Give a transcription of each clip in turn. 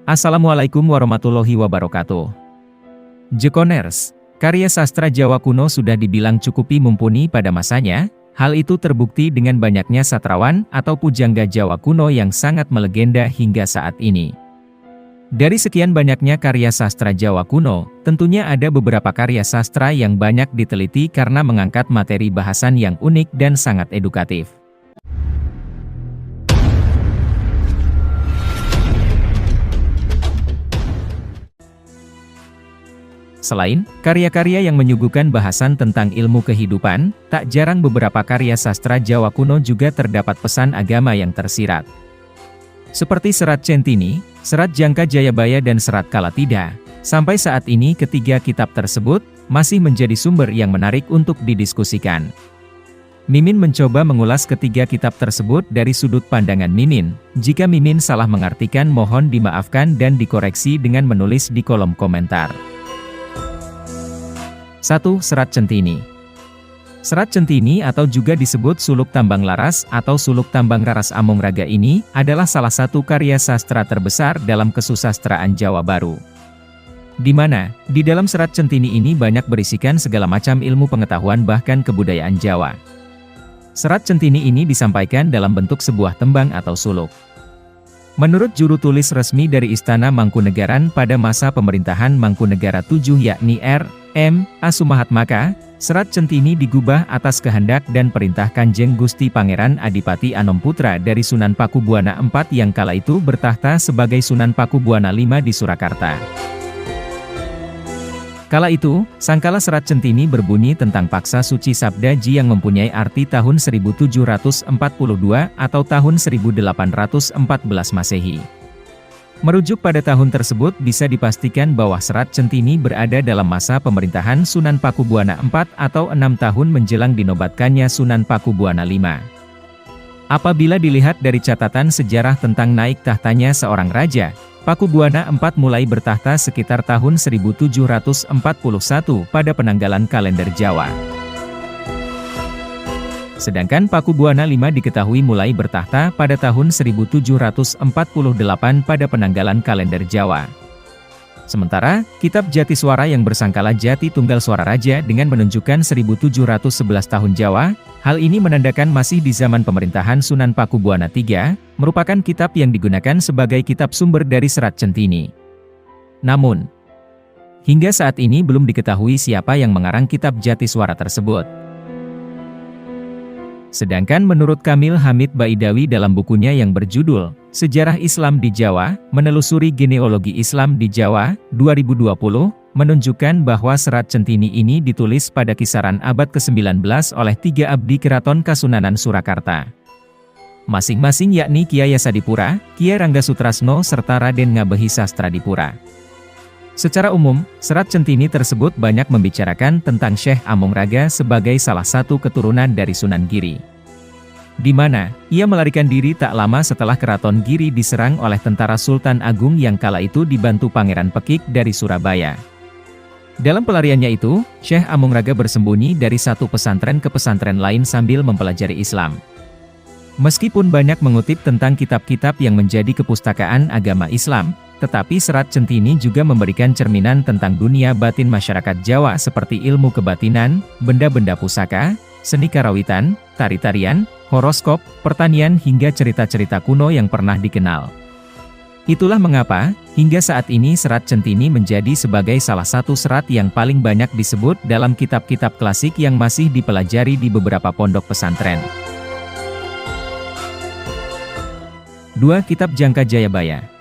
Assalamualaikum warahmatullahi wabarakatuh. Jekoners, karya sastra Jawa kuno sudah dibilang cukupi mumpuni pada masanya. Hal itu terbukti dengan banyaknya sastrawan atau pujangga Jawa kuno yang sangat melegenda hingga saat ini. Dari sekian banyaknya karya sastra Jawa kuno, tentunya ada beberapa karya sastra yang banyak diteliti karena mengangkat materi bahasan yang unik dan sangat edukatif. Selain karya-karya yang menyuguhkan bahasan tentang ilmu kehidupan, tak jarang beberapa karya sastra Jawa kuno juga terdapat pesan agama yang tersirat. Seperti Serat Centini, Serat Jangka Jayabaya dan Serat Kalatida. Sampai saat ini ketiga kitab tersebut masih menjadi sumber yang menarik untuk didiskusikan. Mimin mencoba mengulas ketiga kitab tersebut dari sudut pandangan Mimin. Jika Mimin salah mengartikan, mohon dimaafkan dan dikoreksi dengan menulis di kolom komentar. 1. Serat Centini. Serat Centini atau juga disebut Suluk Tambang Laras atau Suluk Tambang Raras Amongraga ini adalah salah satu karya sastra terbesar dalam kesusastraan Jawa Baru. Di mana, di dalam Serat Centini ini banyak berisikan segala macam ilmu pengetahuan bahkan kebudayaan Jawa. Serat Centini ini disampaikan dalam bentuk sebuah tembang atau suluk. Menurut juru tulis resmi dari Istana Mangkunegaran pada masa pemerintahan Mangkunegara VII yakni R.M. Asumahatmaka, Serat Centini digubah atas kehendak dan perintah Kanjeng Gusti Pangeran Adipati Anomputra dari Sunan Pakubuwana IV yang kala itu bertahta sebagai Sunan Pakubuwana V di Surakarta. Kala itu, sangkala Serat Centini berbunyi tentang paksa suci Sabdaji yang mempunyai arti tahun 1742 atau tahun 1814 Masehi. Merujuk pada tahun tersebut bisa dipastikan bahwa Serat Centini berada dalam masa pemerintahan Sunan Pakubuwana IV atau 6 tahun menjelang dinobatkannya Sunan Pakubuwana V. Apabila dilihat dari catatan sejarah tentang naik tahtanya seorang raja, Pakubuwana IV mulai bertahta sekitar tahun 1741 pada penanggalan kalender Jawa. Sedangkan Pakubuwana V diketahui mulai bertahta pada tahun 1748 pada penanggalan kalender Jawa. Sementara, kitab Jatiswara yang bersangkala Jati Tunggal Suara Raja dengan menunjukkan 1711 tahun Jawa, hal ini menandakan masih di zaman pemerintahan Sunan Pakubuwana III, merupakan kitab yang digunakan sebagai kitab sumber dari Serat Centini. Namun, hingga saat ini belum diketahui siapa yang mengarang kitab Jatiswara tersebut. Sedangkan menurut Kamil Hamid Baidawi dalam bukunya yang berjudul Sejarah Islam di Jawa, Menelusuri Genealogi Islam di Jawa, 2020, menunjukkan bahwa Serat Centini ini ditulis pada kisaran abad ke-19 oleh 3 abdi Keraton Kasunanan Surakarta. Masing-masing yakni Kyai Yasadipura, Kyai Ranggasutresno serta Raden Ngabehi Sastradipura. Secara umum, Serat Centini tersebut banyak membicarakan tentang Syekh Amongraga sebagai salah satu keturunan dari Sunan Giri. Di mana, ia melarikan diri tak lama setelah Keraton Giri diserang oleh tentara Sultan Agung yang kala itu dibantu Pangeran Pekik dari Surabaya. Dalam pelariannya itu, Syekh Amongraga bersembunyi dari satu pesantren ke pesantren lain sambil mempelajari Islam. Meskipun banyak mengutip tentang kitab-kitab yang menjadi kepustakaan agama Islam, tetapi Serat Centini juga memberikan cerminan tentang dunia batin masyarakat Jawa seperti ilmu kebatinan, benda-benda pusaka, seni karawitan, tari-tarian, horoskop, pertanian hingga cerita-cerita kuno yang pernah dikenal. Itulah mengapa, hingga saat ini Serat Centini menjadi sebagai salah satu serat yang paling banyak disebut dalam kitab-kitab klasik yang masih dipelajari di beberapa pondok pesantren. 2. Kitab Jangka Jayabaya.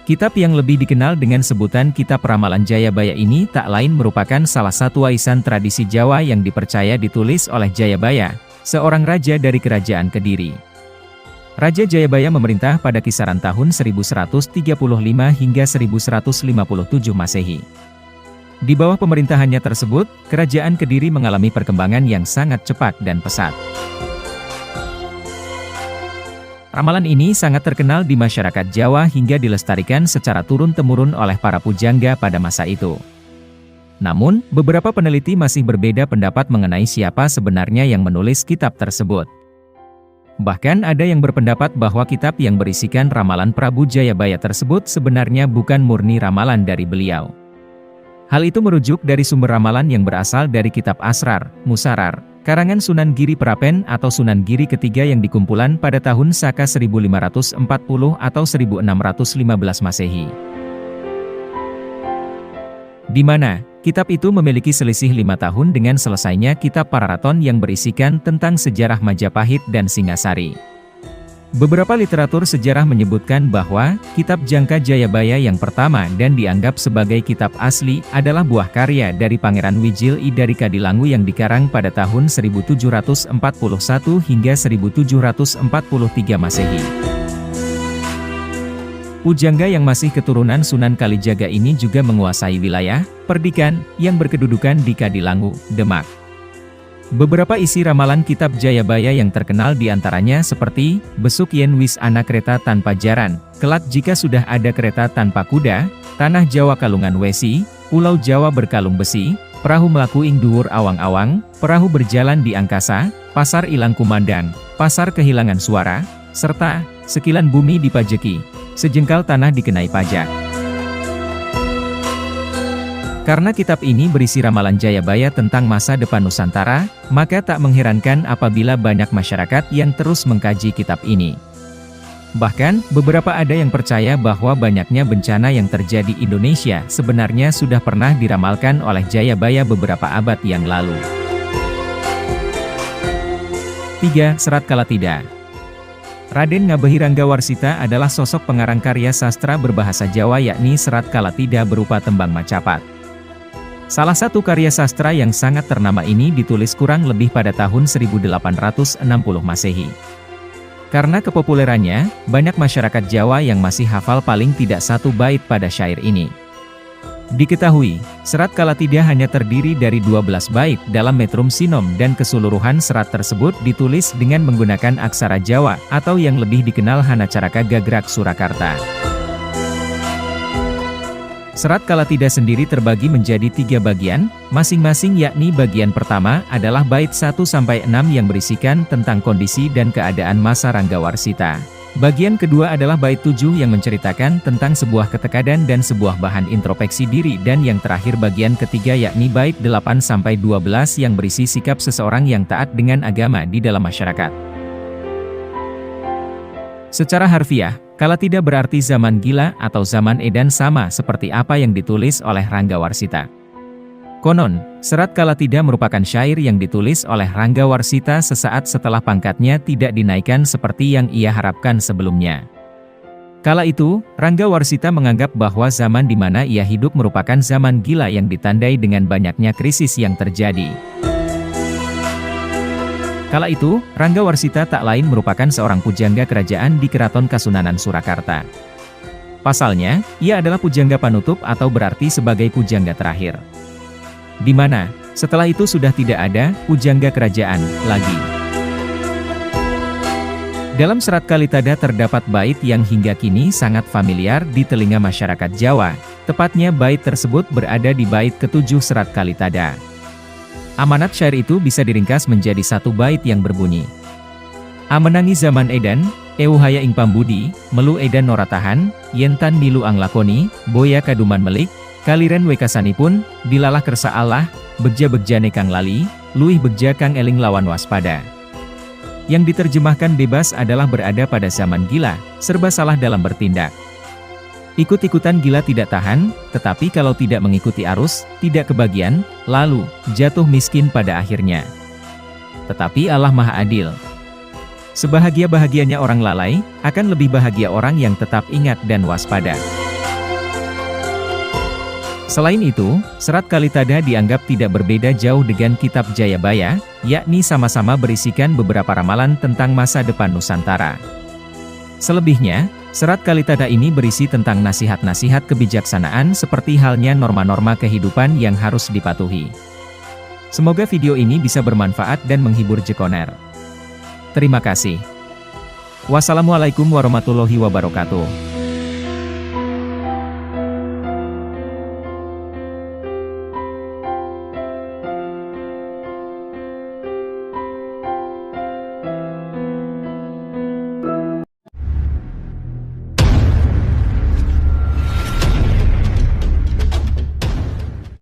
Kitab yang lebih dikenal dengan sebutan Kitab Ramalan Jayabaya ini tak lain merupakan salah satu warisan tradisi Jawa yang dipercaya ditulis oleh Jayabaya, seorang raja dari Kerajaan Kediri. Raja Jayabaya memerintah pada kisaran tahun 1135 hingga 1157 Masehi. Di bawah pemerintahannya tersebut, Kerajaan Kediri mengalami perkembangan yang sangat cepat dan pesat. Ramalan ini sangat terkenal di masyarakat Jawa hingga dilestarikan secara turun-temurun oleh para pujangga pada masa itu. Namun, beberapa peneliti masih berbeda pendapat mengenai siapa sebenarnya yang menulis kitab tersebut. Bahkan ada yang berpendapat bahwa kitab yang berisikan ramalan Prabu Jayabaya tersebut sebenarnya bukan murni ramalan dari beliau. Hal itu merujuk dari sumber ramalan yang berasal dari kitab Asrar, Musarar, karangan Sunan Giri Prapen atau Sunan Giri ketiga yang dikumpulan pada tahun Saka 1540 atau 1615 Masehi. Di mana kitab itu memiliki selisih 5 tahun dengan selesainya kitab Pararaton yang berisikan tentang sejarah Majapahit dan Singasari. Beberapa literatur sejarah menyebutkan bahwa kitab Jangka Jayabaya yang pertama dan dianggap sebagai kitab asli adalah buah karya dari Pangeran Wijil I dari Kadilangu yang dikarang pada tahun 1741 hingga 1743 Masehi. Pujangga yang masih keturunan Sunan Kalijaga ini juga menguasai wilayah Perdikan yang berkedudukan di Kadilangu, Demak. Beberapa isi ramalan kitab Jayabaya yang terkenal diantaranya seperti, besuk yen wis ana kereta tanpa jaran, kelak jika sudah ada kereta tanpa kuda, tanah Jawa kalungan wesi, pulau Jawa berkalung besi, perahu melaku ing dhuwur awang-awang, perahu berjalan di angkasa, pasar ilang kumandang, pasar kehilangan suara, serta, sekilan bumi dipajeki, sejengkal tanah dikenai pajak. Karena kitab ini berisi ramalan Jayabaya tentang masa depan Nusantara, maka tak mengherankan apabila banyak masyarakat yang terus mengkaji kitab ini. Bahkan, beberapa ada yang percaya bahwa banyaknya bencana yang terjadi di Indonesia sebenarnya sudah pernah diramalkan oleh Jayabaya beberapa abad yang lalu. 3. Serat Kalatida. Raden Ngabehi Ranggawarsita adalah sosok pengarang karya sastra berbahasa Jawa yakni Serat Kalatida berupa tembang Macapat. Salah satu karya sastra yang sangat ternama ini ditulis kurang lebih pada tahun 1860 Masehi. Karena kepopulerannya, banyak masyarakat Jawa yang masih hafal paling tidak satu bait pada syair ini. Diketahui, Serat Kalatida hanya terdiri dari 12 bait dalam metrum sinom dan keseluruhan serat tersebut ditulis dengan menggunakan aksara Jawa atau yang lebih dikenal Hanacaraka Gagrak Surakarta. Serat Kalatida sendiri terbagi menjadi 3 bagian, masing-masing yakni bagian pertama adalah bait 1-6 yang berisikan tentang kondisi dan keadaan masa Ranggawarsita. Bagian kedua adalah bait 7 yang menceritakan tentang sebuah ketekadaan dan sebuah bahan introspeksi diri dan yang terakhir bagian ketiga yakni bait 8-12 yang berisi sikap seseorang yang taat dengan agama di dalam masyarakat. Secara harfiah, Kalatida berarti zaman gila atau zaman edan sama seperti apa yang ditulis oleh Ranggawarsita. Konon, Serat Kalatida merupakan syair yang ditulis oleh Ranggawarsita sesaat setelah pangkatnya tidak dinaikkan seperti yang ia harapkan sebelumnya. Kala itu, Ranggawarsita menganggap bahwa zaman di mana ia hidup merupakan zaman gila yang ditandai dengan banyaknya krisis yang terjadi. Kala itu, Ranggawarsita tak lain merupakan seorang pujangga kerajaan di Keraton Kasunanan Surakarta. Pasalnya, ia adalah pujangga panutup atau berarti sebagai pujangga terakhir. Di mana, setelah itu sudah tidak ada pujangga kerajaan lagi. Dalam Serat Kalitada terdapat bait yang hingga kini sangat familiar di telinga masyarakat Jawa, tepatnya bait tersebut berada di bait ke-7 Serat Kalitada. Amanat syair itu bisa diringkas menjadi satu bait yang berbunyi, Amenangi zaman edan, euhaya ing pambudi, melu edan noratahan, yentan milu anglakoni, boya kaduman melik, kaliren wekasanipun, dilalah kersa Allah, begja-begjane kang lali, luih begja kang eling lawan waspada. Yang diterjemahkan bebas adalah berada pada zaman gila, serba salah dalam bertindak. Ikut-ikutan gila tidak tahan, tetapi kalau tidak mengikuti arus, tidak kebagian, lalu, jatuh miskin pada akhirnya. Tetapi Allah Maha Adil. Sebahagia-bahagianya orang lalai, akan lebih bahagia orang yang tetap ingat dan waspada. Selain itu, Serat Kalitada dianggap tidak berbeda jauh dengan kitab Jayabaya, yakni sama-sama berisikan beberapa ramalan tentang masa depan Nusantara. Selebihnya, Serat Kalitada ini berisi tentang nasihat-nasihat kebijaksanaan seperti halnya norma-norma kehidupan yang harus dipatuhi. Semoga video ini bisa bermanfaat dan menghibur Jekoner. Terima kasih. Wassalamualaikum warahmatullahi wabarakatuh.